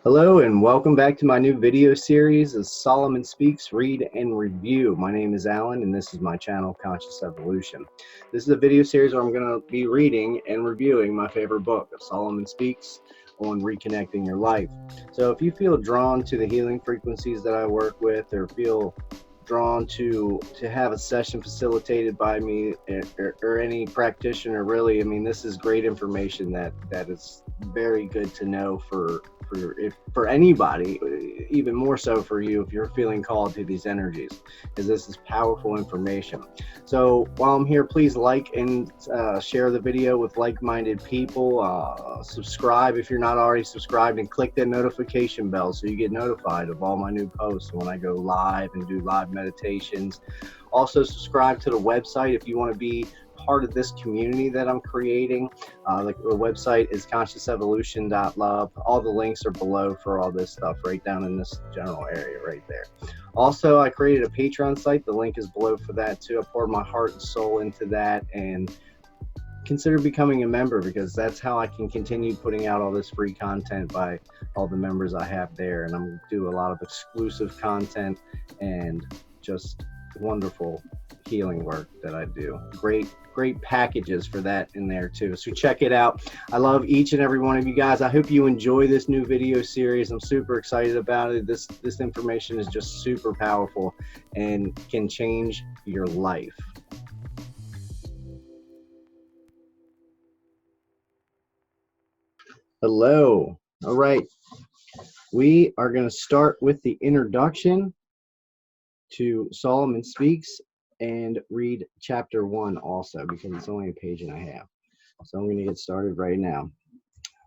Hello and welcome back to my new video series of Solomon Speaks, Read, and Review. My name is Alan and this is my channel, Conscious Evolution. This is a video series where I'm going to be reading and reviewing my favorite book of Solomon Speaks on reconnecting your life. So if you feel drawn to the healing frequencies that I work with, or feel drawn to have a session facilitated by me or any practitioner, really, I mean, this is great information that is very good to know for anybody, even more so for you if you're feeling called to these energies, because this is powerful information. So while I'm here, please like and share the video with like-minded people. Subscribe if you're not already subscribed, and click that notification bell so you get notified of all my new posts when I go live and do live meditations. Also, subscribe to the website if you want to be part of this community that I'm creating. The website is consciousevolution.love. All the links are below for all this stuff, right down in this general area right there. Also, I created a Patreon site. The link is below for that too. I poured my heart and soul into that, and consider becoming a member, because that's how I can continue putting out all this free content by all the members I have there. And I'm going to do a lot of exclusive content and just wonderful healing work that I do. Great packages for that in there too. So check it out. I love each and every one of you guys. I hope you enjoy this new video series. I'm super excited about it. This information is just super powerful and can change your life. Hello. All right. We are going to start with the introduction to Solomon Speaks and read chapter 1 also, because it's only a page and a half. So I'm going to get started right now.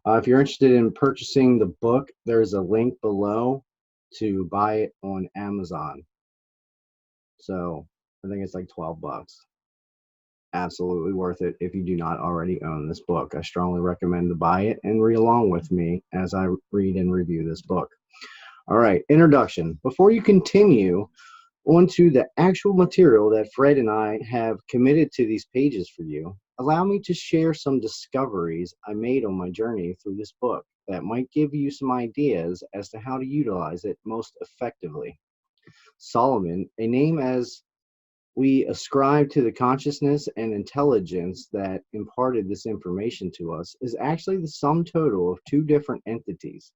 If you're interested in purchasing the book, there's a link below to buy it on Amazon. So I think it's like 12 bucks. Absolutely worth it if you do not already own this book. I strongly recommend to buy it and read along with me as I read and review this book. All right, introduction. Before you continue onto the actual material that Fred and I have committed to these pages for you, allow me to share some discoveries I made on my journey through this book that might give you some ideas as to how to utilize it most effectively. Solomon, a name as we ascribe to the consciousness and intelligence that imparted this information to us, is actually the sum total of two different entities.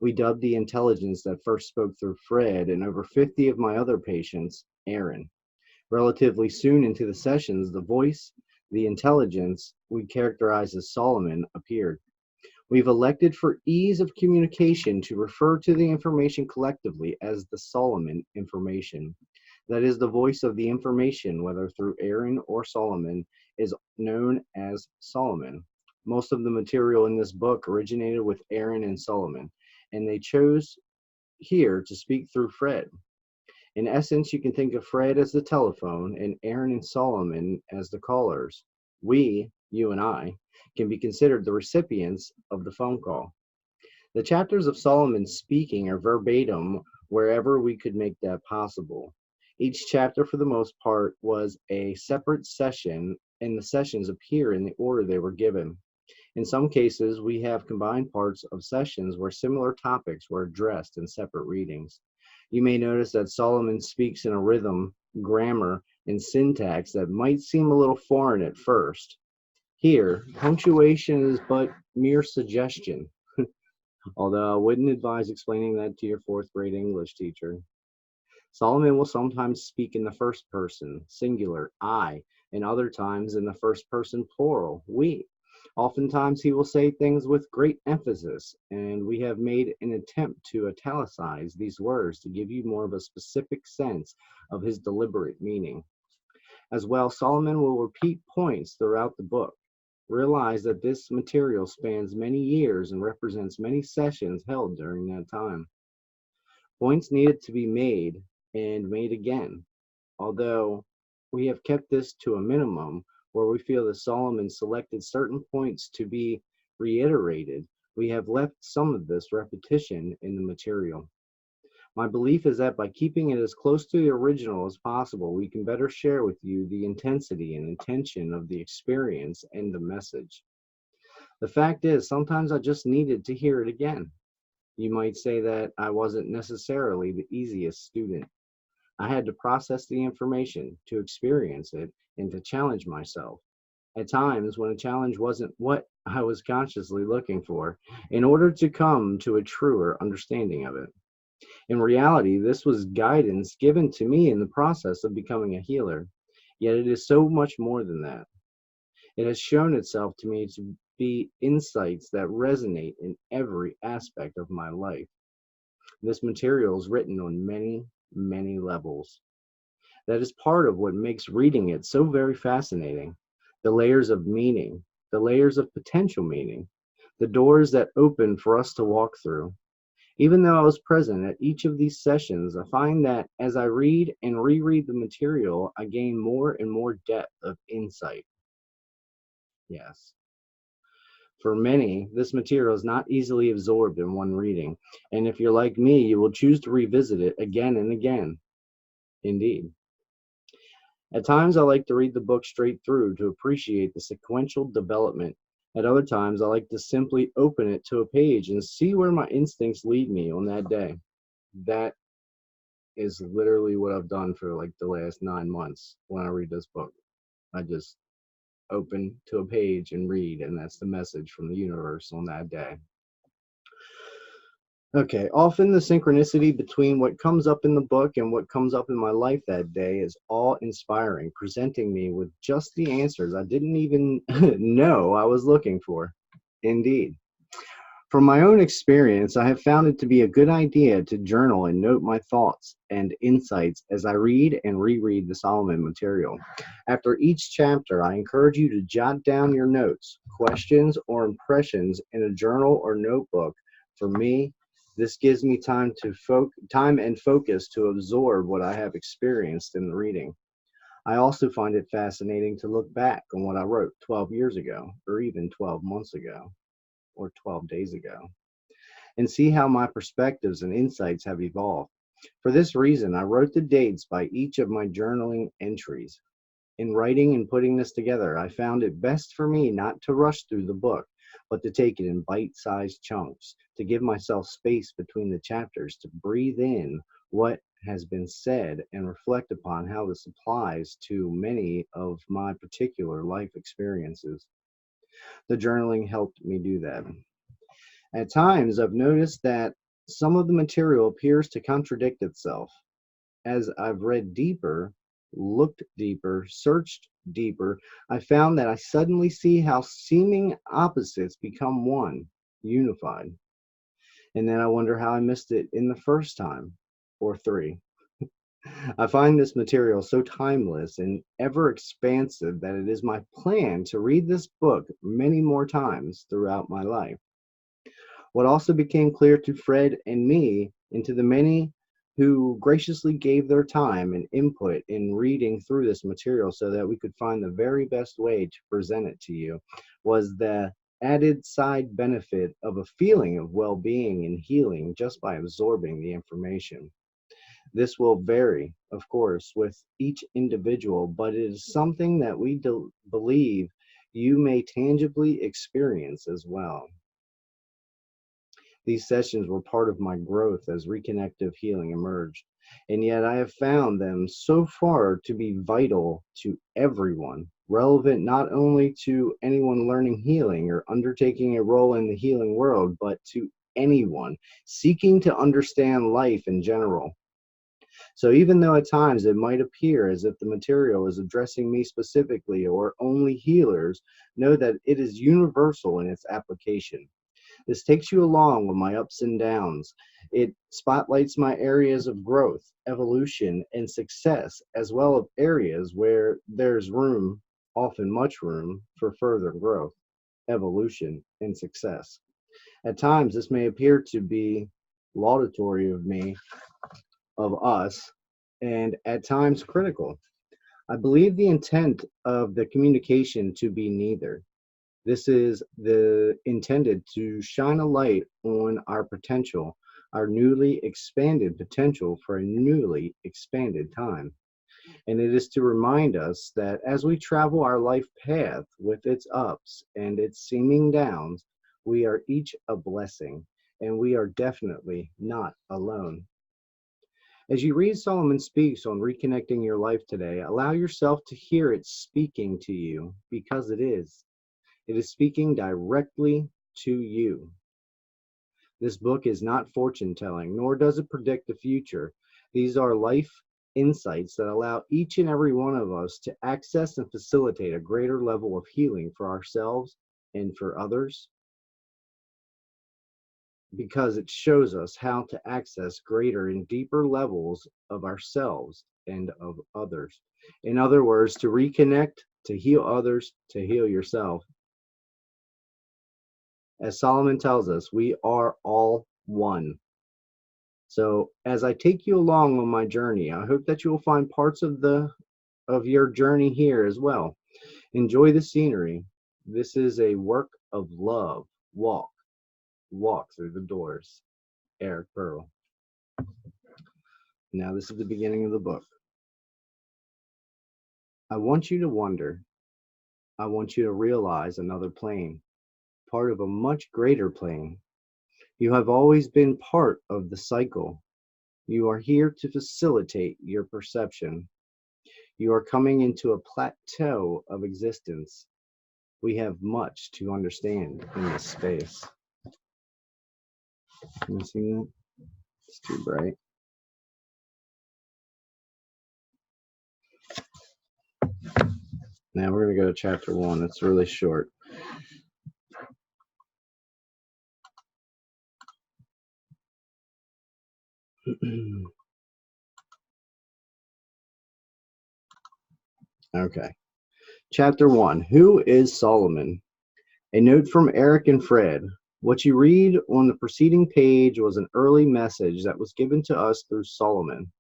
We dubbed the intelligence that first spoke through Fred and over 50 of my other patients, Aaron. Relatively soon into the sessions, the voice, the intelligence we characterize as Solomon, appeared. We've elected for ease of communication to refer to the information collectively as the Solomon information. That is, the voice of the information, whether through Aaron or Solomon, is known as Solomon. Most of the material in this book originated with Aaron and Solomon, and they chose here to speak through Fred. In essence, you can think of Fred as the telephone and Aaron and Solomon as the callers. We, you and I, can be considered the recipients of the phone call. The chapters of Solomon speaking are verbatim wherever we could make that possible. Each chapter, for the most part, was a separate session, and the sessions appear in the order they were given. In some cases, we have combined parts of sessions where similar topics were addressed in separate readings. You may notice that Solomon speaks in a rhythm, grammar, and syntax that might seem a little foreign at first. Here, punctuation is but mere suggestion, although I wouldn't advise explaining that to your fourth grade English teacher. Solomon will sometimes speak in the first person, singular, I, and other times in the first person, plural, we. Oftentimes he will say things with great emphasis, and we have made an attempt to italicize these words to give you more of a specific sense of his deliberate meaning. As well, Solomon will repeat points throughout the book. Realize that this material spans many years and represents many sessions held during that time. Points needed to be made and made again, although we have kept this to a minimum where we feel that Solomon selected certain points to be reiterated. We have left some of this repetition in the material. My belief is that by keeping it as close to the original as possible, we can better share with you the intensity and intention of the experience and the message. The fact is, sometimes I just needed to hear it again. You might say that I wasn't necessarily the easiest student. I had to process the information, to experience it, and to challenge myself. At times, when a challenge wasn't what I was consciously looking for, in order to come to a truer understanding of it. In reality, this was guidance given to me in the process of becoming a healer. Yet it is so much more than that. It has shown itself to me to be insights that resonate in every aspect of my life. This material is written on many, many levels. That is part of what makes reading it so very fascinating. The layers of meaning, the layers of potential meaning, the doors that open for us to walk through. Even though I was present at each of these sessions, I find that as I read and reread the material, I gain more and more depth of insight. Yes. For many, this material is not easily absorbed in one reading, and if you're like me, you will choose to revisit it again and again. Indeed. At times, I like to read the book straight through to appreciate the sequential development. At other times, I like to simply open it to a page and see where my instincts lead me on that day. That is literally what I've done for like the last 9 months when I read this book. I just open to a page and read, and that's the message from the universe on that day. Okay, often the synchronicity between what comes up in the book and what comes up in my life that day is awe-inspiring, presenting me with just the answers I didn't even know I was looking for. Indeed. From my own experience, I have found it to be a good idea to journal and note my thoughts and insights as I read and reread the Solomon material. After each chapter, I encourage you to jot down your notes, questions, or impressions in a journal or notebook. For me, this gives me time and focus to absorb what I have experienced in the reading. I also find it fascinating to look back on what I wrote 12 years ago, or even 12 months ago, or 12 days ago, and see how my perspectives and insights have evolved. For this reason, I wrote the dates by each of my journaling entries. In writing and putting this together, I found it best for me not to rush through the book, but to take it in bite-sized chunks, to give myself space between the chapters to breathe in what has been said and reflect upon how this applies to many of my particular life experiences. The journaling helped me do that. At times, I've noticed that some of the material appears to contradict itself. As I've read deeper, looked deeper, searched deeper, I found that I suddenly see how seeming opposites become one, unified. And then I wonder how I missed it in the first time, or three. I find this material so timeless and ever expansive that it is my plan to read this book many more times throughout my life. What also became clear to Fred and me, and to the many who graciously gave their time and input in reading through this material so that we could find the very best way to present it to you, was the added side benefit of a feeling of well-being and healing just by absorbing the information. This will vary, of course, with each individual, but it is something that we believe you may tangibly experience as well. These sessions were part of my growth as reconnective healing emerged, and yet I have found them so far to be vital to everyone, relevant not only to anyone learning healing or undertaking a role in the healing world, but to anyone seeking to understand life in general. So even though at times it might appear as if the material is addressing me specifically or only healers, know that it is universal in its application. This takes you along with my ups and downs. It spotlights my areas of growth, evolution, and success, as well as areas where there's room, often much room, for further growth, evolution, and success. At times, this may appear to be laudatory of me, of us, and at times critical. I believe the intent of the communication to be neither. This is intended to shine a light on our potential, our newly expanded potential for a newly expanded time. And it is to remind us that as we travel our life path with its ups and its seeming downs, we are each a blessing, and we are definitely not alone. As you read Solomon Speaks on reconnecting your life today, allow yourself to hear it speaking to you because it is. It is speaking directly to you. This book is not fortune telling, nor does it predict the future. These are life insights that allow each and every one of us to access and facilitate a greater level of healing for ourselves and for others, because it shows us how to access greater and deeper levels of ourselves and of others. In other words, to reconnect, to heal others, to heal yourself. As Solomon tells us, we are all one. So as I take you along on my journey, I hope that you will find parts of your journey here as well. Enjoy the scenery. This is a work of love. Walk through the doors. Eric Pearl. Now this is the beginning of the book. I want you to wonder. I want you to realize another plane, part of a much greater plane. You have always been part of the cycle. You are here to facilitate your perception. You are coming into a plateau of existence. We have much to understand in this space. Can you see that? It's too bright. Now we're going to go to chapter 1. It's really short. Okay. Chapter 1. Who is Solomon? A note from Eric and Fred. What you read on the preceding page was an early message that was given to us through Solomon.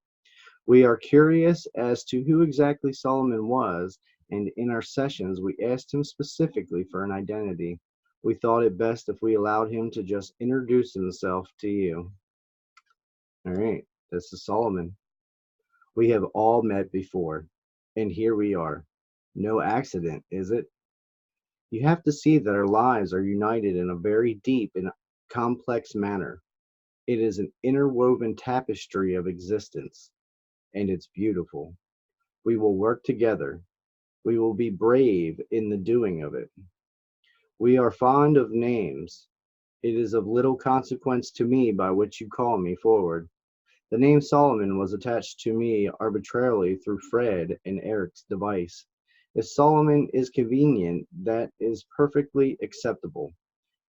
We are curious as to who exactly Solomon was, and in our sessions we asked him specifically for an identity. We thought it best if we allowed him to just introduce himself to you. All right, this is Solomon. We have all met before, and here we are. No accident, is it? You have to see that our lives are united in a very deep and complex manner. It is an interwoven tapestry of existence, and it's beautiful. We will work together. We will be brave in the doing of it. We are fond of names. It is of little consequence to me by which you call me forward. The name Solomon was attached to me arbitrarily through Fred and Eric's device. If Solomon is convenient, that is perfectly acceptable.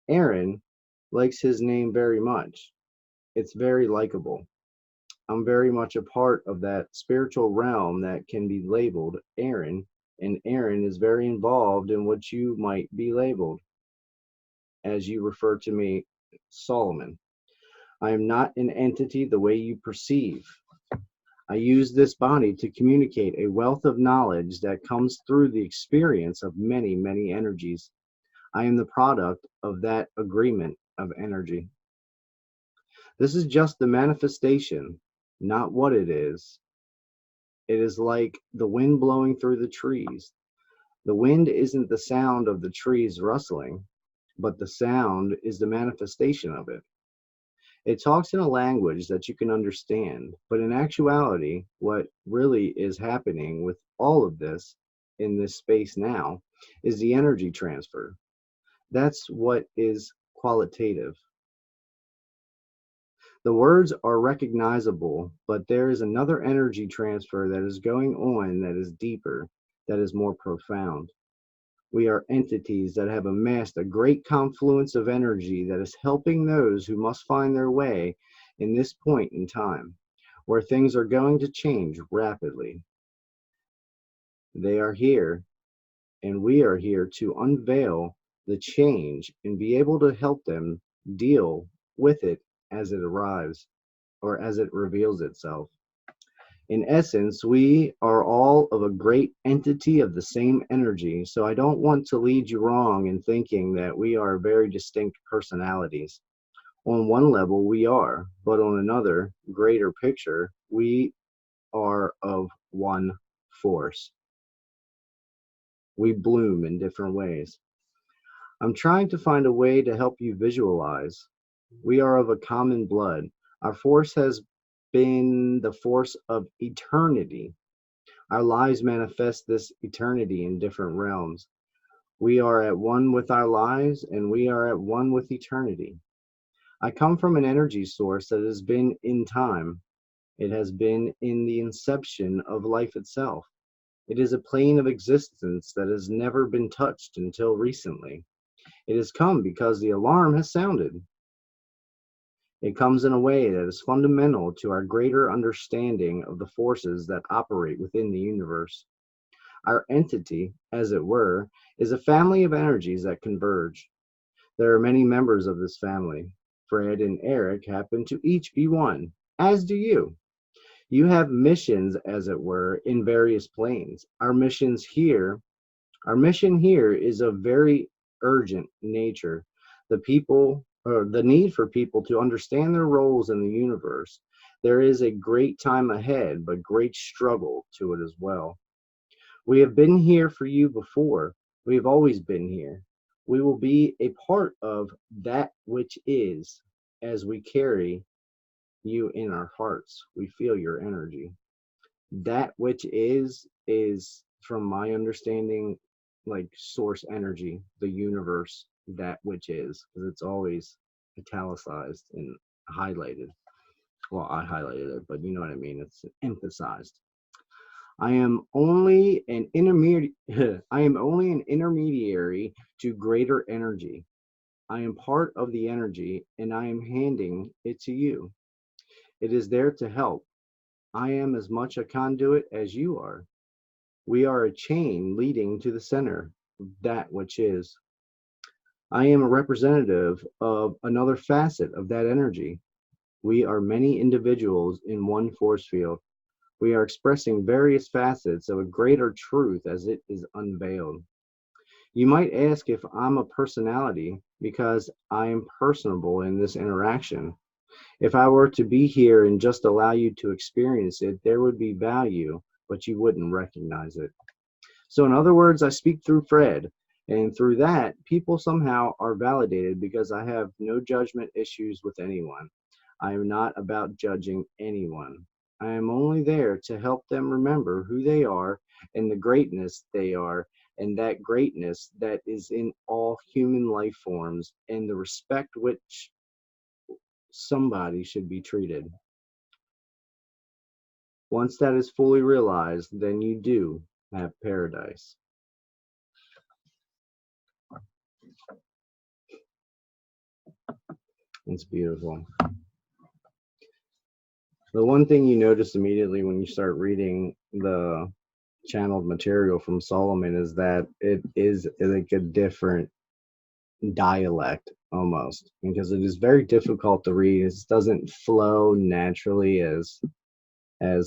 Aaron likes his name very much. It's very likable. I'm very much a part of that spiritual realm that can be labeled Aaron, and Aaron is very involved in what you might be labeled, as you refer to me, Solomon. I am not an entity the way you perceive. I use this body to communicate a wealth of knowledge that comes through the experience of many, many energies. I am the product of that agreement of energy. This is just the manifestation, not what it is. It is like the wind blowing through the trees. The wind isn't the sound of the trees rustling, but the sound is the manifestation of it. It talks in a language that you can understand, but in actuality, what really is happening with all of this in this space now is the energy transfer. That's what is qualitative. The words are recognizable, but there is another energy transfer that is going on that is deeper, that is more profound. We are entities that have amassed a great confluence of energy that is helping those who must find their way in this point in time, where things are going to change rapidly. They are here, and we are here to unveil the change and be able to help them deal with it as it arrives or as it reveals itself. In essence, we are all of a great entity of the same energy, so I don't want to lead you wrong in thinking that we are very distinct personalities. On one level, we are, but on another, greater picture, we are of one force. We bloom in different ways. I'm trying to find a way to help you visualize. We are of a common blood. Our force has been the force of eternity. Our lives manifest this eternity in different realms. We are at one with our lives, and we are at one with eternity. I come from an energy source that has been in time. It has been in the inception of life itself. It is a plane of existence that has never been touched until recently. It has come because the alarm has sounded. It comes in a way that is fundamental to our greater understanding of the forces that operate within the universe. Our entity, as it were, is a family of energies that converge. There are many members of this family. Fred and Eric happen to each be one, as do you. You have missions, as it were, in various planes. Our mission here is of very urgent nature. The need for people to understand their roles in the universe. There is a great time ahead, but great struggle to it as well. We have been here for you before. We have always been here. We will be a part of that which is as we carry you in our hearts. We feel your energy. That which is from my understanding like source energy, the universe, that which is, because it's always italicized and highlighted. Well, I highlighted it, but you know what I mean. It's emphasized. I am only an intermediate I am only an intermediary to greater energy. I am part of the energy and I am handing it to you. It is there to help. I am as much a conduit as you are. We are a chain leading to the center of that which is. I am a representative of another facet of that energy. We are many individuals in one force field. We are expressing various facets of a greater truth as it is unveiled. You might ask if I'm a personality because I am personable in this interaction. If I were to be here and just allow you to experience it, there would be value, but you wouldn't recognize it. So, in other words, I speak through Fred, and through that, people somehow are validated because I have no judgment issues with anyone. I am not about judging anyone. I am only there to help them remember who they are and the greatness they are, and that greatness that is in all human life forms, and the respect which somebody should be treated. Once that is fully realized, then you do have paradise. It's beautiful. The one thing you notice immediately when you start reading the channeled material from Solomon is that it is like a different dialect almost, because it is very difficult to read. It doesn't flow naturally as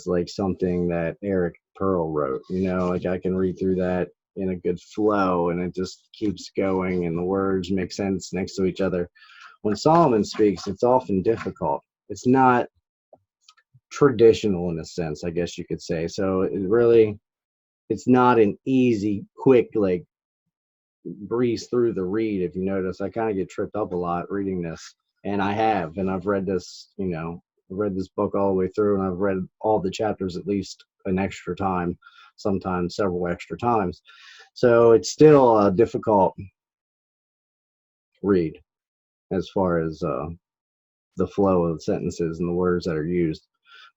like something that Eric Pearl wrote. Like I can read through that in a good flow and it just keeps going and the words make sense next to each other. When Solomon speaks, it's often difficult. It's not traditional in a sense, I guess you could say. So it's not an easy, quick, like breeze through the read. If you notice, I kind of get tripped up a lot reading this, and I've read this, I've read this book all the way through, and I've read all the chapters at least an extra time, sometimes several extra times. So it's still a difficult read as far as the flow of the sentences and the words that are used.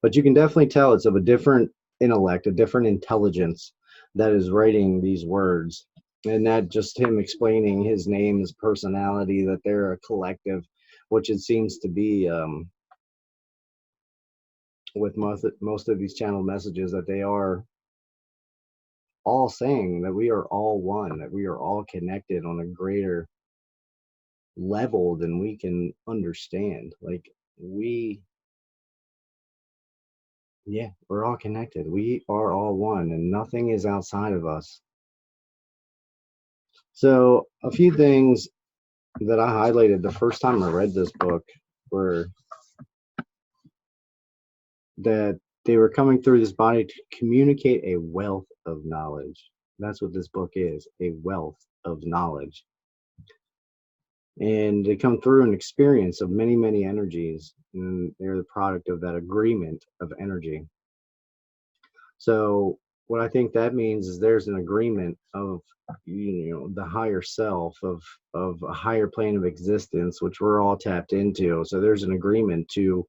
But you can definitely tell it's of a different intellect, a different intelligence that is writing these words. And that just him explaining his name, his personality, that they're a collective, which it seems to be with most of these channel messages, that they are all saying that we are all one, that we are all connected on a greater level than we can understand. Like we're all connected. We are all one, and nothing is outside of us. So, a few things that I highlighted the first time I read this book were that they were coming through this body to communicate a wealth of knowledge. That's what this book is, a wealth of knowledge. and they come through an experience of many, many energies, and they're the product of that agreement of energy. So what I think that means is there's an agreement of, the higher self, of a higher plane of existence, which we're all tapped into. So there's an agreement to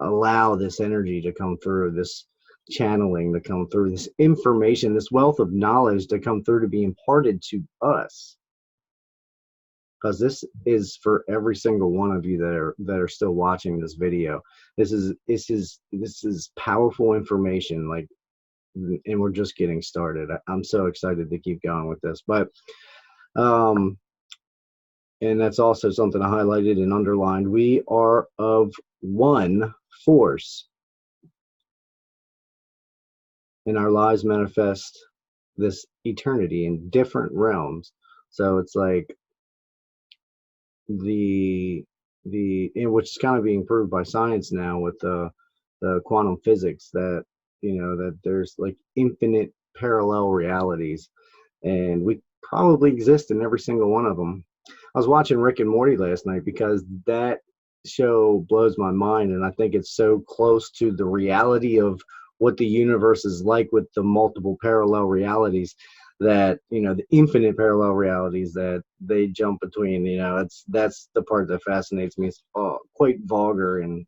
allow this energy to come through, this channeling to come through, this information, this wealth of knowledge to come through, to be imparted to us, because this is for every single one of you that are still watching this video. This is powerful information, like, and we're just getting started. I'm so excited to keep going with this. But and that's also something I highlighted and underlined. We are of one force, and our lives manifest this eternity in different realms. So it's like which is kind of being proved by science now with the quantum physics, that that there's like infinite parallel realities, and we probably exist in every single one of them. I was watching Rick and Morty last night because that show blows my mind, and I think it's so close to the reality of what the universe is like, with the multiple parallel realities, that the infinite parallel realities that they jump between. That's the part that fascinates me. It's quite vulgar and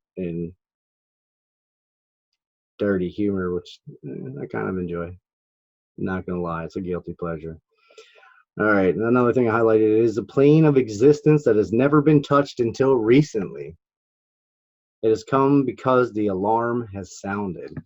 dirty humor, which I kind of enjoy. Not gonna lie, it's a guilty pleasure. All right, and another thing I highlighted is a plane of existence that has never been touched until recently. It has come because the alarm has sounded.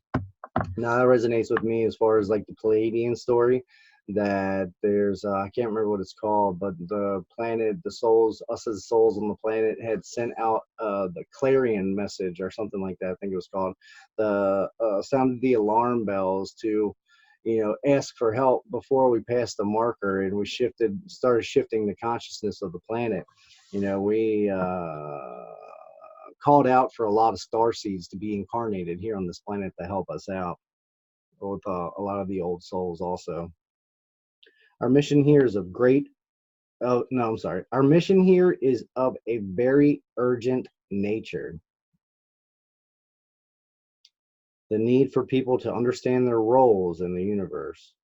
Now that resonates with me as far as like the Palladian story, that there's I can't remember what it's called, but the planet, the souls, us as souls on the planet, had sent out the clarion message or something like that. I think it was called the sounded the alarm bells to ask for help before we passed the marker, and we started shifting the consciousness of the planet. We called out for a lot of star seeds to be incarnated here on this planet to help us out with a lot of the old souls also. Our mission here is of great, oh, no, I'm sorry. Our mission here is of a very urgent nature. The need for people to understand their roles in the universe.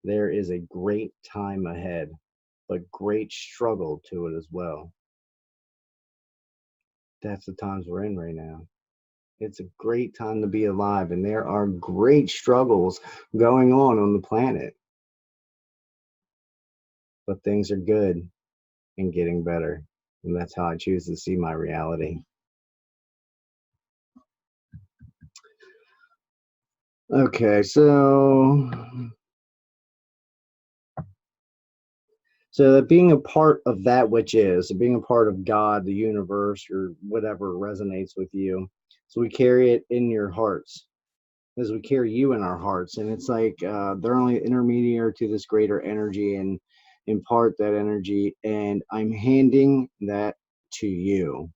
There is a great time ahead, but great struggle to it as well. That's the times we're in right now. It's a great time to be alive, and there are great struggles going on the planet. But things are good and getting better, and that's how I choose to see my reality. Okay, so that being a part of that which is, being a part of God, the universe, or whatever resonates with you. So we carry it in your hearts, as we carry you in our hearts. And it's like they're only intermediary to this greater energy, and impart that energy. And I'm handing that to you.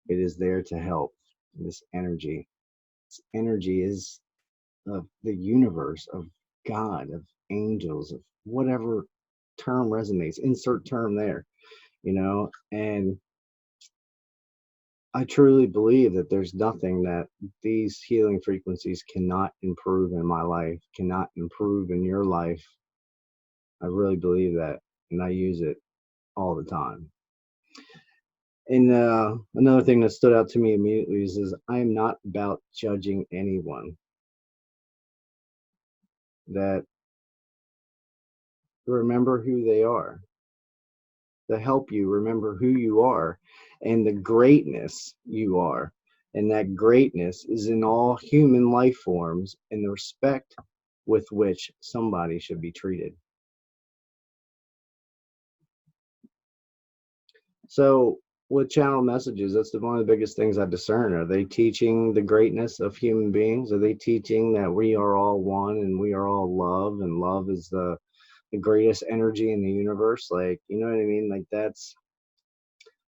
It is there to help. This energy. This energy is of the universe, of God, of angels, of whatever term resonates, insert term there, and I truly believe that there's nothing that these healing frequencies cannot improve in my life, cannot improve in your life. I really believe that, and I use it all the time. And another thing that stood out to me immediately is I am not about judging anyone. That remember who they are, to help you remember who you are and the greatness you are. And that greatness is in all human life forms, and the respect with which somebody should be treated. So with channel messages, that's one of the biggest things I discern. Are they teaching the greatness of human beings? Are they teaching that we are all one and we are all love, and love is the greatest energy in the universe? Like, you know what I mean? Like, that's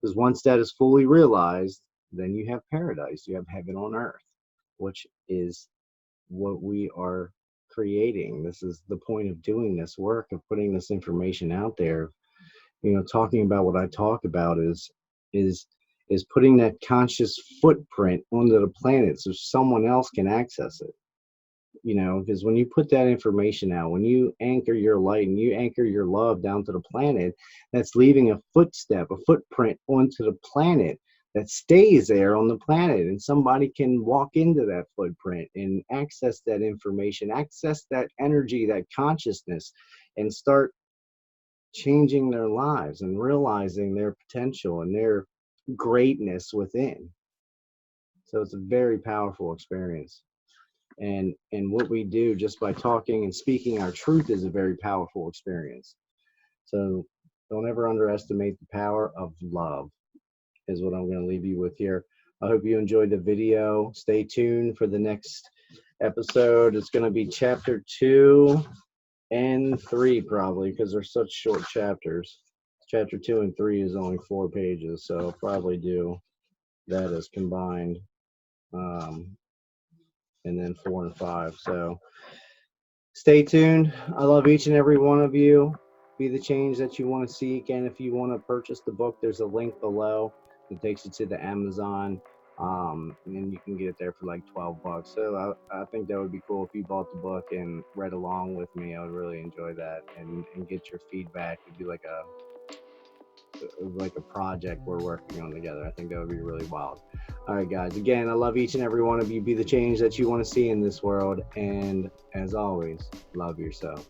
because once that is fully realized, then you have paradise, you have heaven on earth, which is what we are creating. This is the point of doing this work, of putting this information out there, talking about what I talk about is is putting that conscious footprint onto the planet so someone else can access it. Because when you put that information out, when you anchor your light and you anchor your love down to the planet, that's leaving a footprint onto the planet that stays there on the planet. And somebody can walk into that footprint and access that information, access that energy, that consciousness, and start changing their lives and realizing their potential and their greatness within. So it's a very powerful experience. And what we do just by talking and speaking our truth is a very powerful experience. So don't ever underestimate the power of love, is what I'm going to leave you with here. I hope you enjoyed the video. Stay tuned for the next episode. It's going to be chapter 2 and 3 probably, because they're such short chapters. Chapter 2 and 3 is only 4 pages, so I'll probably do that as combined, and then 4 and 5. So stay tuned. I love each and every one of you. Be the change that you want to see. Again, if you want to purchase the book, there's a link below that takes you to the Amazon, and you can get it there for like $12. So I think that would be cool if you bought the book and read along with me. I would really enjoy that, and get your feedback. It'd be like a project we're working on together. I think that would be really wild. All right, guys. Again, I love each and every one of you. Be the change that you want to see in this world. And as always, love yourself.